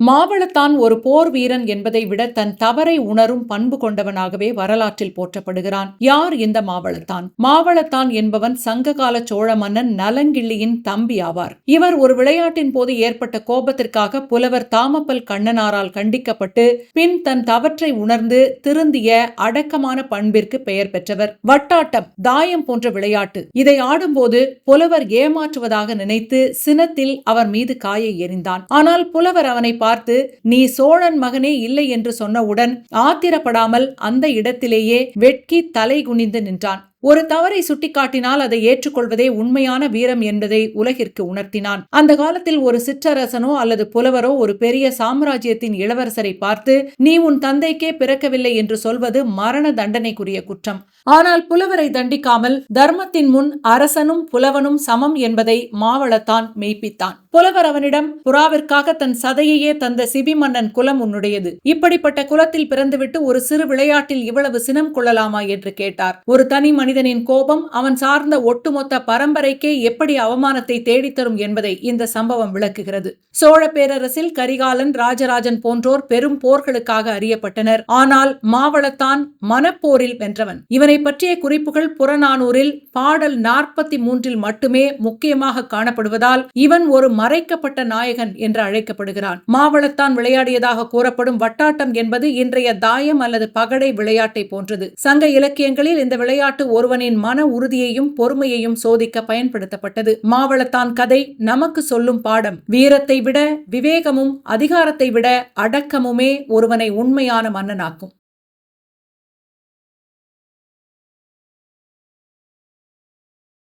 மாவளத்தான் ஒரு போர் வீரன் என்பதை விட தன் தவறை உணரும் பண்பு கொண்டவனாகவே வரலாற்றில் போற்றப்படுகிறான். யார் இந்த மாவளத்தான்? மாவளத்தான் என்பவன் சங்ககால சோழ மன்னன் நலங்கிள்ளியின் தம்பி ஆவார். இவர் ஒரு விளையாட்டின் போது ஏற்பட்ட கோபத்திற்காக புலவர் தாமப்பல் கண்ணனாரால் கண்டிக்கப்பட்டு பின் தன் தவற்றை உணர்ந்து திருந்திய அடக்கமான பண்பிற்கு பெயர் பெற்றவர். வட்டாட்டம், தாயம் போன்ற விளையாட்டு. இதை ஆடும்போது புலவர் ஏமாற்றுவதாக நினைத்து சினத்தில் அவர் மீது காயை எறிந்தான். ஆனால் புலவர் அவனை பார்த்து, நீ சோழன் மகனே இல்லை என்று சொன்னவுடன் ஆத்திரப்படாமல் அந்த இடத்திலேயே வெட்கி தலை குனிந்து நின்றான். ஒரு தவறை சுட்டிக்காட்டினால் அதை ஏற்றுக்கொள்வதே உண்மையான வீரம் என்பதை உலகிற்கு உணர்த்தினான். அந்த காலத்தில் ஒரு சிற்றரசனோ அல்லது புலவரோ ஒரு பெரிய சாம்ராஜ்யத்தின் இளவரசரை பார்த்து, நீ உன் தந்தைக்கே பிறக்கவில்லை என்று சொல்வது மரண தண்டனைக்குரிய குற்றம். ஆனால் புலவரை தண்டிக்காமல் தர்மத்தின் முன் அரசனும் புலவனும் சமம் என்பதை மாவளத்தான் மெய்ப்பித்தான். புலவர் அவனிடம், புறாவிற்காக தன் சதையையே தந்த சிபி மன்னன் குலம் உன்னுடையது. இப்படிப்பட்ட குலத்தில் பிறந்துவிட்டு ஒரு சிறு விளையாட்டில் இவ்வளவு சினம் கொள்ளலாமா என்று கேட்டார். ஒரு தனி மனிதனின் கோபம் அவன் சார்ந்த ஒட்டுமொத்த பரம்பரைக்கே எப்படி அவமானத்தை தேடித்தரும் என்பதை இந்த சம்பவம் விளக்குகிறது. சோழ பேரரசில் கரிகாலன், ராஜராஜன் போன்றோர் பெரும் போர்களுக்காக அறியப்பட்டனர். ஆனால் மாவளத்தான் மனப்போரில் வென்றவன். இவனை பற்றிய குறிப்புகள் புறநானூறில் பாடல் 43 மட்டுமே முக்கியமாக காணப்படுவதால் இவன் ஒரு மறைக்கப்பட்ட நாயகன் என்று அழைக்கப்படுகிறான். மாவளத்தான் விளையாடியதாக கூறப்படும் வட்டாட்டம் என்பது இன்றைய தாயம் அல்லது பகடை விளையாட்டை போன்றது. சங்க இலக்கியங்களில் இந்த விளையாட்டு ஒருவனின் மன உறுதியையும் பொறுமையையும் சோதிக்க பயன்படுத்தப்பட்டது. மாவளத்தான் கதை நமக்கு சொல்லும் பாடம், வீரத்தை விட விவேகமும் அதிகாரத்தை விட அடக்கமுமே ஒருவனை உண்மையான மன்னனாக்கும்.